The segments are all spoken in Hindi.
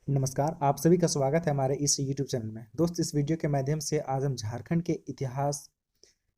नमस्कार, आप सभी का स्वागत है हमारे इस यूट्यूब चैनल में। दोस्त, इस वीडियो के माध्यम से आज हम झारखंड के इतिहास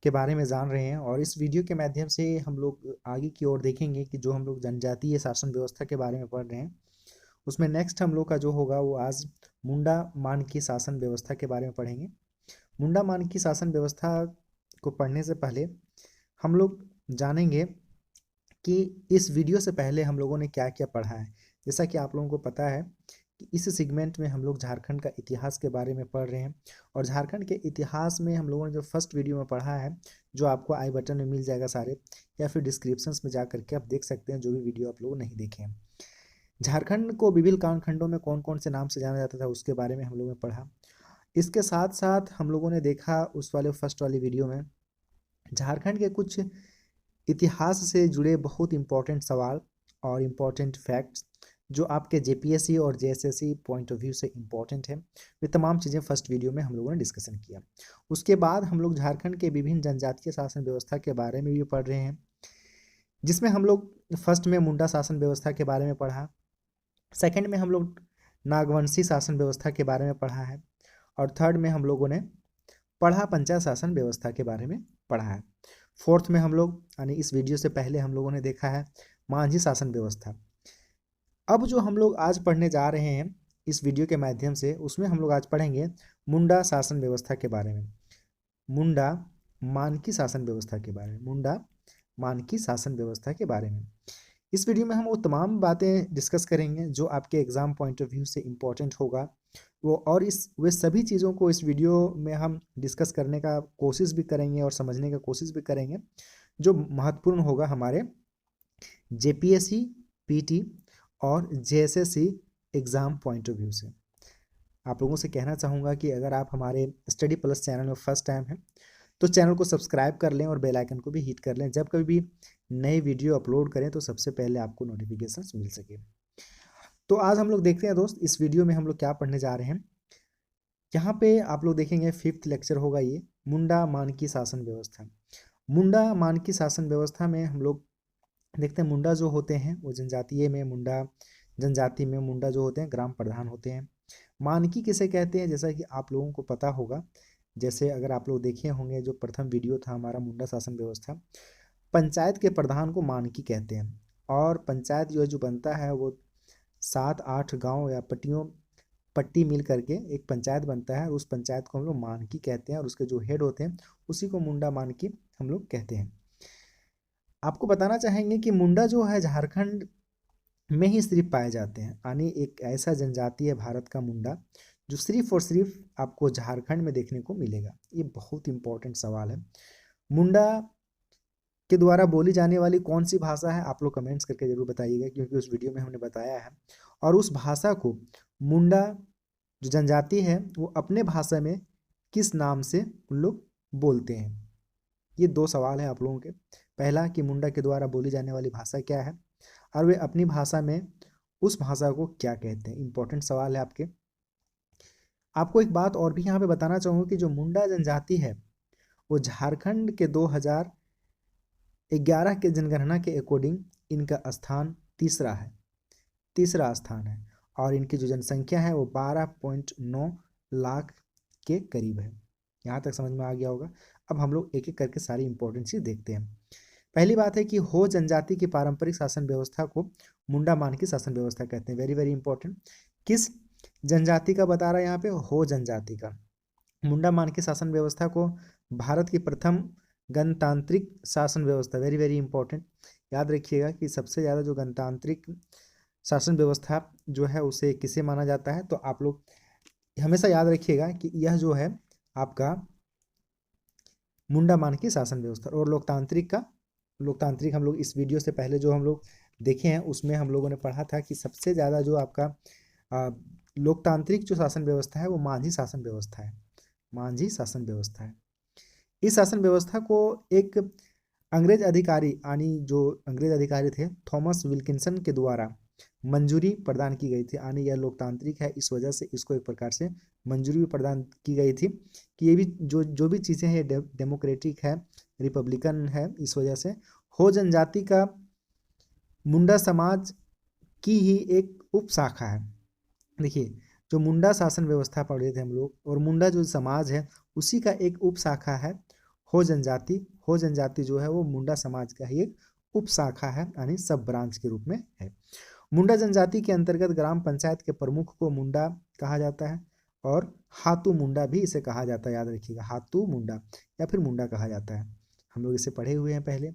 के बारे में जान रहे हैं और इस वीडियो के माध्यम से हम लोग आगे की ओर देखेंगे कि जो हम लोग जनजातीय शासन व्यवस्था के बारे में पढ़ रहे हैं, उसमें नेक्स्ट हम लोग का जो होगा वो आज मुंडा मानकी शासन व्यवस्था के बारे में पढ़ेंगे। मुंडा मानकी शासन व्यवस्था को पढ़ने से पहले हम लोग जानेंगे कि इस वीडियो से पहले हम लोगों ने क्या-क्या पढ़ा है। जैसा कि आप लोगों को पता है कि इस सेगमेंट में हम लोग झारखंड का इतिहास के बारे में पढ़ रहे हैं और झारखंड के इतिहास में हम लोगों ने जो फर्स्ट वीडियो में पढ़ा है, जो आपको आई बटन में मिल जाएगा सारे, या फिर डिस्क्रिप्शंस में जा करके आप देख सकते हैं जो भी वीडियो आप लोग नहीं देखे हैं। झारखंड को विभिन्न कालखंडों में कौन-कौन से नाम से जाना जाता था उसके बारे में हम लोगों ने पढ़ा। इसके साथ-साथ हम लोगों ने देखा उस वाले फर्स्ट वाली वीडियो में झारखंड के कुछ इतिहास से जुड़े बहुत इंपॉर्टेंट सवाल और इम्पॉर्टेंट फैक्ट्स जो आपके जेपीएससी और जेएसएससी पॉइंट ऑफ व्यू से इम्पॉर्टेंट है। ये तमाम चीज़ें फर्स्ट वीडियो में हम लोगों ने डिस्कशन किया। उसके बाद हम लोग झारखंड के विभिन्न जनजातीय शासन व्यवस्था के बारे में भी पढ़ रहे हैं, जिसमें हम लोग फर्स्ट में मुंडा शासन व्यवस्था के बारे में पढ़ा, सेकंड में हम लोग नागवंशी शासन व्यवस्था के बारे में पढ़ा है और थर्ड में हम लोगों ने पढ़ा पंचायत शासन व्यवस्था के बारे में पढ़ा है। फोर्थ में हम लोग यानी इस वीडियो से पहले हम लोगों ने देखा है मांझी शासन व्यवस्था। अब जो हम लोग आज पढ़ने जा रहे हैं इस वीडियो के माध्यम से, उसमें हम लोग आज पढ़ेंगे मुंडा शासन व्यवस्था के बारे में, मुंडा मानकी शासन व्यवस्था के बारे में, मुंडा मानकी शासन व्यवस्था के बारे में। इस वीडियो में हम वो तमाम बातें डिस्कस करेंगे जो आपके एग्जाम पॉइंट ऑफ व्यू से इम्पोर्टेंट होगा वो, और इस वे सभी चीज़ों को इस वीडियो में हम डिस्कस करने का कोशिश भी करेंगे और समझने का कोशिश भी करेंगे जो महत्वपूर्ण होगा हमारे जेपीएससी, पीटी और JSSC exam point of view से। आप लोगों से कहना चाहूँगा कि अगर आप हमारे स्टडी प्लस चैनल में फर्स्ट टाइम हैं तो चैनल को सब्सक्राइब कर लें और बेल आइकन को भी हिट कर लें, जब कभी भी नए वीडियो अपलोड करें तो सबसे पहले आपको नोटिफिकेशंस मिल सके। तो आज हम लोग देखते हैं दोस्त, इस वीडियो में हम लोग क्या पढ़ने जा रहे हैं। यहाँ पे आप लोग देखेंगे 5th लेक्चर होगा ये, मुंडा मानकी शासन व्यवस्था। मुंडा मानकी शासन व्यवस्था में हम लोग देखते हैं मुंडा जो होते हैं वो जनजातीय में मुंडा, जनजाति में मुंडा जो होते हैं ग्राम प्रधान होते हैं। मानकी किसे कहते हैं, जैसा कि आप लोगों को पता होगा, जैसे अगर आप लोग देखे होंगे जो प्रथम वीडियो था हमारा मुंडा शासन व्यवस्था, पंचायत के प्रधान को मानकी कहते हैं और पंचायत जो बनता है वो 7-8 गांव या पट्टी मिल करके एक पंचायत बनता है। उस पंचायत को हम लोग मानकी कहते हैं और उसके जो हेड होते हैं उसी को मुंडा मानकी हम लोग कहते हैं। आपको बताना चाहेंगे कि मुंडा जो है झारखंड में ही सिर्फ पाए जाते हैं, यानी एक ऐसा जनजाति है भारत का मुंडा जो सिर्फ और सिर्फ आपको झारखंड में देखने को मिलेगा। ये बहुत इंपॉर्टेंट सवाल है। मुंडा के द्वारा बोली जाने वाली कौन सी भाषा है, आप लोग कमेंट्स करके जरूर बताइएगा, क्योंकि उस वीडियो में हमने बताया है। और उस भाषा को मुंडा जो जनजाति है वो अपने भाषा में किस नाम से उन लोग बोलते हैं। ये दो सवाल है आप लोगों के। पहला कि मुंडा के द्वारा बोली जाने वाली भाषा क्या है और वे अपनी भाषा में उस भाषा को क्या कहते हैं। इंपॉर्टेंट सवाल है आपके। आपको एक बात और भी यहाँ पे बताना चाहूँगा कि जो मुंडा जनजाति है वो झारखंड के 2011 के जनगणना के अकॉर्डिंग इनका स्थान तीसरा स्थान है और इनकी जो जनसंख्या है वो 12.9 लाख के करीब है। यहाँ तक समझ में आ गया होगा। अब हम लोग एक एक करके सारी इंपॉर्टेंट चीज देखते हैं। पहली बात है कि हो जनजाति की पारंपरिक शासन व्यवस्था को मुंडा मानकी शासन व्यवस्था कहते हैं। Very very important. किस जनजाति का बता रहा है यहाँ पे, हो जनजाति का। मुंडा मानकी शासन व्यवस्था को भारत की प्रथम गणतांत्रिक शासन व्यवस्था, वेरी वेरी इंपॉर्टेंट, याद रखिएगा कि सबसे ज़्यादा जो गणतांत्रिक शासन व्यवस्था जो है उसे किसे माना जाता है, तो आप लोग हमेशा याद रखिएगा कि यह जो है आपका मुंडा मानकी शासन व्यवस्था। और लोकतांत्रिक हम लोग इस वीडियो से पहले जो हम लोग देखे हैं उसमें हम लोगों ने पढ़ा था कि सबसे ज़्यादा जो आपका लोकतांत्रिक जो शासन व्यवस्था है वो मांझी शासन व्यवस्था है, मांझी शासन व्यवस्था है। इस शासन व्यवस्था को एक अंग्रेज अधिकारी, यानी जो अंग्रेज अधिकारी थे थॉमस विल्किंसन के द्वारा मंजूरी प्रदान की गई थी, यानी यह लोकतांत्रिक है, इस वजह से इसको एक प्रकार से मंजूरी भी प्रदान की गई थी कि ये भी जो भी चीज़ें हैं डेमोक्रेटिक है, रिपब्लिकन है। इस वजह से हो जनजाति का मुंडा समाज की ही एक उप शाखा है देखिए, जो मुंडा शासन व्यवस्था पढ़े थे हम लोग, और मुंडा जो समाज है उसी का एक उप शाखा है हो जनजाति। हो जनजाति जो है वो मुंडा समाज का ही एक उप शाखा है, यानी सब ब्रांच के रूप में है। मुंडा जनजाति के अंतर्गत ग्राम पंचायत के प्रमुख को मुंडा कहा जाता है, और हातू मुंडा भी इसे कहा जाता है, याद रखिएगा, हातू मुंडा या फिर मुंडा कहा जाता है। हम लोग इसे पढ़े हुए हैं पहले।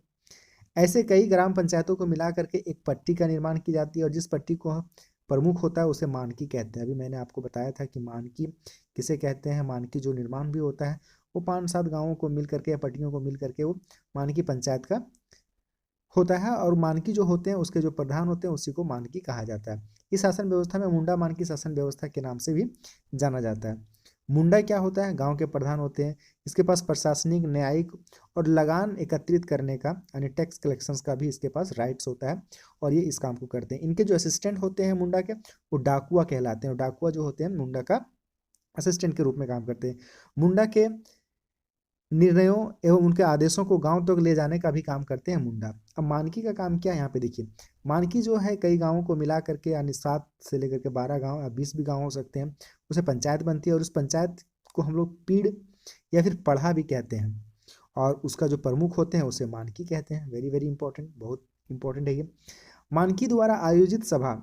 ऐसे कई ग्राम पंचायतों को मिला करके एक पट्टी का निर्माण की जाती है, और जिस पट्टी को प्रमुख होता है उसे मानकी कहते हैं। अभी मैंने आपको बताया था कि मानकी किसे कहते हैं। मानकी जो निर्माण भी होता है वो 5-7 गांवों को मिल करके या पट्टियों को मिल करके वो मानकी पंचायत का होता है, और मानकी जो होते हैं उसके जो प्रधान होते हैं उसी को मानकी कहा जाता है। इस शासन व्यवस्था में मुंडा मानकी शासन व्यवस्था के नाम से भी जाना जाता है। मुंडा क्या होता है? गांव के प्रधान होते हैं। इसके पास प्रशासनिक, न्यायिक और लगान एकत्रित करने का यानी टैक्स कलेक्शंस का भी इसके पास राइट्स होता है, और ये इस काम को करते हैं। इनके जो असिस्टेंट होते हैं मुंडा के, वो डाकुआ कहलाते हैं, और डाकुआ जो होते हैं मुंडा का असिस्टेंट के रूप में काम करते हैं। मुंडा के निर्णयों एवं उनके आदेशों को गांव तक ले जाने का भी काम करते हैं मुंडा। अब मानकी का काम क्या है यहाँ पे देखिए। मानकी जो है कई गांवों को मिला करके, यानी 7 से लेकर के 12 गांव या 20 भी गांव हो सकते हैं, उसे पंचायत बनती है, और उस पंचायत को हम लोग पीड़ या फिर पढ़ा भी कहते हैं, और उसका जो प्रमुख होते हैं उसे मानकी कहते हैं। वेरी वेरी इंपॉर्टेंट, बहुत इंपॉर्टेंट है ये। मानकी द्वारा आयोजित सभा,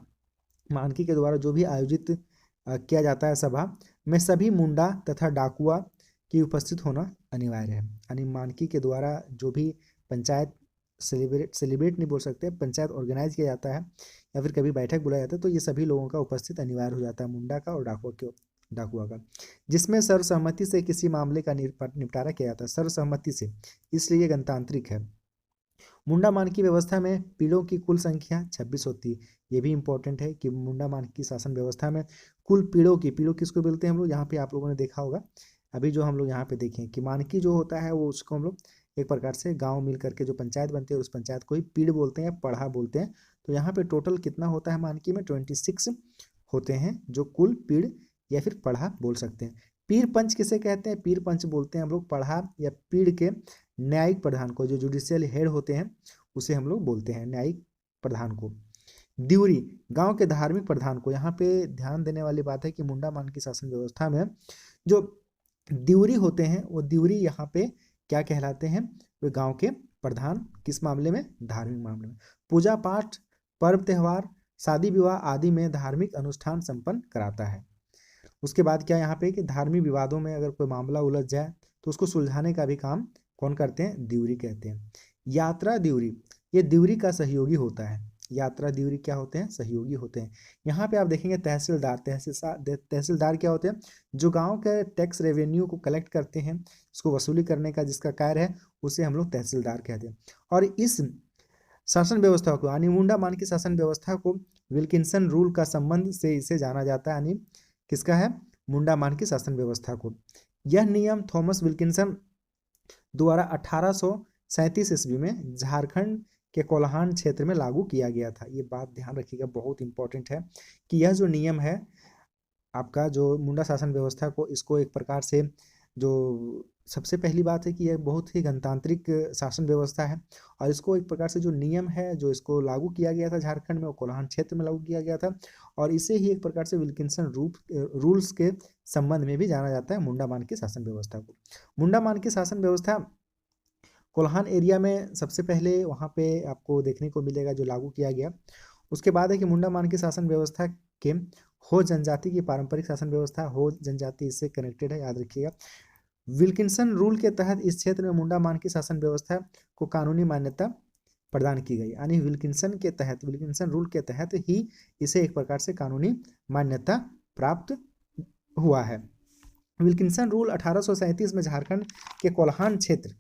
मानकी के द्वारा जो भी आयोजित किया जाता है सभा में सभी मुंडा तथा डाकुआ की उपस्थित होना अनिवार्य है। यानी मानकी के द्वारा जो भी पंचायत सेलिब्रेट नहीं बोल सकते, पंचायत ऑर्गेनाइज किया जाता है या फिर कभी बैठक बुलाया जाता है, तो ये सभी लोगों का उपस्थित अनिवार्य हो जाता है, मुंडा का और डाकुआ का, जिसमें सर्वसम्मति से किसी मामले का निपटारा किया जाता है। सर्वसम्मति से, इसलिए ये गणतांत्रिक है। मुंडा मानकी व्यवस्था में पीढ़ों की कुल संख्या 26 होती है। ये भी इंपॉर्टेंट है कि मुंडा मानकी शासन व्यवस्था में कुल पीढ़ों किसको बोलते हैं हम लोग, यहाँ पे आप लोगों ने देखा होगा। अभी जो हम लोग यहाँ पे देखें कि मानकी जो होता है वो उसको हम लोग एक प्रकार से गांव मिल करके जो पंचायत बनती है उस पंचायत को ही पीढ़ बोलते हैं, पढ़ा बोलते हैं। तो यहाँ पे टोटल कितना होता है मानकी में? 26 होते हैं जो कुल पीढ़ या फिर पढ़ा बोल सकते हैं। पीर पंच किसे कहते हैं? पीर पंच बोलते हैं हम लोग पढ़ा या पीढ़ के न्यायिक प्रधान को, जो जुडिशियल हेड होते हैं उसे हम लोग बोलते हैं न्यायिक प्रधान को। द्यूरी, गांव के धार्मिक प्रधान को। यहाँ पे ध्यान देने वाली बात है कि मुंडा मानकी शासन व्यवस्था में जो द्यूरी होते हैं वो द्यूरी यहाँ पे क्या कहलाते हैं? वे गांव के प्रधान। किस मामले में? धार्मिक मामले में। पूजा पाठ, पर्व त्योहार, शादी विवाह आदि में धार्मिक अनुष्ठान संपन्न कराता है। उसके बाद क्या यहाँ पे कि धार्मिक विवादों में अगर कोई मामला उलझ जाए तो उसको सुलझाने का भी काम कौन करते हैं? द्यूरी कहते हैं। यात्रा द्यूरी, ये द्यूरी का सहयोगी होता है। यात्रा द्यूरी क्या होते हैं? सहयोगी होते हैं। यहाँ पे आप देखेंगे तहसीलदार, तहसीलदार क्या होते हैं? जो गांव के टैक्स रेवेन्यू को कलेक्ट करते हैं, उसको वसूली करने का जिसका कार्य है उसे हम लोग तहसीलदार कहते हैं। और इस शासन व्यवस्था को यानी मुंडा मानकी शासन व्यवस्था को विल्किंसन रूल का संबंध से इसे जाना जाता है, यानी किसका है? मुंडा मानकी शासन व्यवस्था को। यह नियम थॉमस विल्किंसन द्वारा 1837 ईस्वी में झारखंड के कोल्हान क्षेत्र में लागू किया गया था। ये बात ध्यान रखिएगा, बहुत इंपॉर्टेंट है कि यह जो नियम है आपका, जो मुंडा शासन व्यवस्था को, इसको एक प्रकार से, जो सबसे पहली बात है कि यह बहुत ही गणतांत्रिक शासन व्यवस्था है, और इसको एक प्रकार से जो नियम है जो इसको लागू किया गया था झारखंड में, वो कोल्हान क्षेत्र में लागू किया गया था, और इसे ही एक प्रकार से विल्किंसन रूल्स के संबंध में भी जाना जाता है मुंडा मानकी शासन व्यवस्था को। मुंडा मानकी शासन व्यवस्था कोल्हान एरिया में सबसे पहले वहाँ पे आपको देखने को मिलेगा जो लागू किया गया। उसके बाद है कि मुंडा मानकी शासन व्यवस्था के हो जनजाति की पारंपरिक शासन व्यवस्था, हो जनजाति इससे कनेक्टेड है, याद रखिएगा। विल्किंसन रूल के तहत इस क्षेत्र में मुंडा मानकी शासन व्यवस्था को कानूनी मान्यता प्रदान की गई, यानी विल्किंसन रूल के तहत ही इसे एक प्रकार से कानूनी मान्यता प्राप्त हुआ है। विल्किंसन रूल 1837 में झारखंड के कोल्हान क्षेत्र,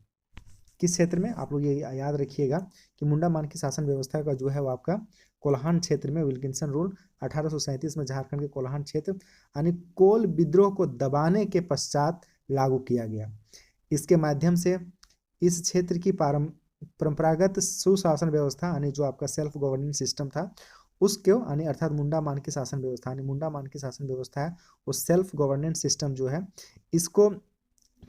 किस क्षेत्र में? आप लोग ये याद रखिएगा कि मुंडा मानकी शासन व्यवस्था का जो है वो आपका कोल्हान क्षेत्र में विल्किंसन रूल 1837 में झारखंड के कोल्हान क्षेत्र यानी कोल विद्रोह को दबाने के पश्चात लागू किया गया। इसके माध्यम से इस क्षेत्र की परंपरागत सुशासन व्यवस्था यानी जो आपका सेल्फ गवर्निंग सिस्टम था उसको, यानी अर्थात मुंडा मानकी शासन व्यवस्था, यानी मुंडा मानकी शासन व्यवस्था है वो सेल्फ गवर्नेंस सिस्टम जो है, इसको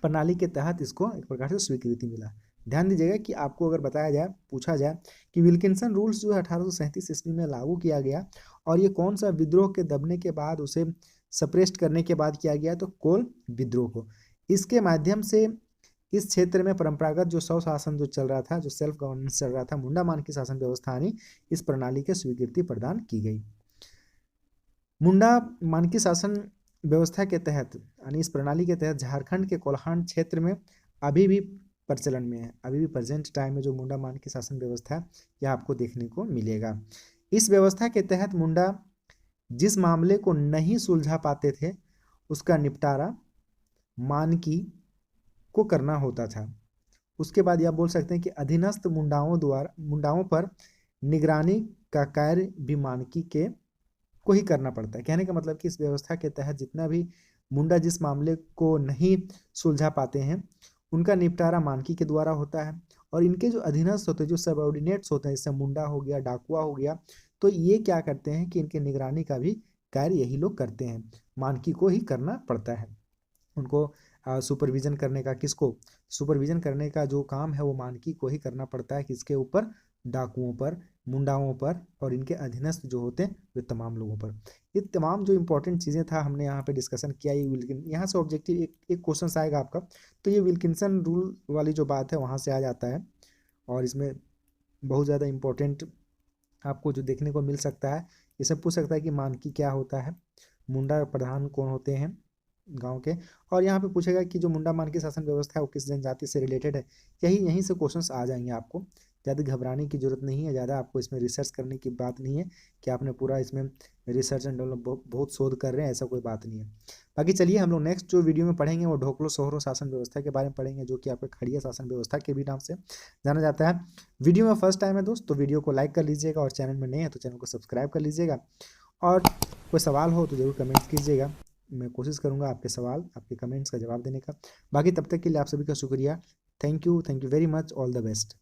प्रणाली के तहत इसको एक प्रकार से स्वीकृति मिला। ध्यान दीजिएगा कि आपको अगर बताया जाए, पूछा जाए कि विल्किंसन रूल्स जो है 1837 ईस्वी में लागू किया गया और ये कौन सा विद्रोह के दबने के बाद उसे सप्रेस्ट करने के बाद किया गया, तो कोल विद्रोह को। इसके माध्यम से इस क्षेत्र में परंपरागत जो स्वशासन जो चल रहा था, जो सेल्फ गवर्नेंस चल रहा था, मुंडा मानकी शासन व्यवस्था यानी इस प्रणाली के स्वीकृति प्रदान की गई। मुंडा मानकी शासन व्यवस्था के तहत यानी इस प्रणाली के तहत झारखंड के कोल्हान क्षेत्र में अभी भी प्रचलन में है, अभी भी प्रेजेंट टाइम में जो मुंडा मानकी शासन व्यवस्था है यह आपको देखने को मिलेगा। इस व्यवस्था के तहत मुंडा जिस मामले को नहीं सुलझा पाते थे उसका निपटारा मानकी को करना होता था। उसके बाद यह बोल सकते हैं कि अधीनस्थ मुंडाओं पर निगरानी का कार्य भी मानकी के को ही करना पड़ता है। कहने का मतलब कि इस व्यवस्था के तहत जितना भी मुंडा जिस मामले को नहीं सुलझा पाते हैं उनका निपटारा मानकी के द्वारा होता है, और इनके जो अधीनस्थ होते हैं, जो सबऑर्डिनेट्स होते हैं, जैसे मुंडा हो गया, डाकुआ हो गया, तो ये क्या करते हैं कि इनके निगरानी का भी कार्य यही लोग करते हैं, मानकी को ही करना पड़ता है। उनको सुपरविजन करने का, किसको सुपरविजन करने का जो काम है वो मानकी को ही करना पड़ता है, किसके ऊपर, डाकुओं पर, मुंडाओं पर और इनके अधीनस्थ जो होते हैं वे तमाम लोगों पर। ये तमाम जो इंपॉर्टेंट चीज़ें था हमने यहाँ पे डिस्कशन किया। ये विल्किन यहाँ से ऑब्जेक्टिव एक क्वेश्चन आएगा आपका, तो ये विल्किंसन रूल वाली जो बात है वहाँ से आ जाता है, और इसमें बहुत ज़्यादा इंपॉर्टेंट आपको जो देखने को मिल सकता है। इसमें पूछ सकता है कि मानकी क्या होता है, मुंडा प्रधान कौन होते हैं गांव के, और यहाँ पे पूछेगा कि जो मुंडा मानकी शासन व्यवस्था है वो किस जनजाति से रिलेटेड है। यहीं से क्वेश्चंस आ जाएंगे आपको, ज़्यादा घबराने की जरूरत नहीं है, ज़्यादा आपको इसमें रिसर्च करने की बात नहीं है कि आपने पूरा इसमें रिसर्च एंड डेवलप बहुत शोध कर रहे हैं, ऐसा कोई बात नहीं है। बाकी चलिए हम लोग नेक्स्ट जो वीडियो में पढ़ेंगे वो ढोकलो सोहरो शासन व्यवस्था के बारे में पढ़ेंगे, जो कि आपका खड़िया शासन व्यवस्था के भी नाम से जाना जाता है। वीडियो में फर्स्ट टाइम है दोस्त तो वीडियो को लाइक कर लीजिएगा, और चैनल में नए हैं तो चैनल को सब्सक्राइब कर लीजिएगा, और कोई सवाल हो तो ज़रूर कमेंट्स कीजिएगा। मैं कोशिश करूंगा आपके सवाल, आपके कमेंट्स का जवाब देने का। बाकी तब तक के लिए आप सभी का शुक्रिया। Thank you very much, all the best.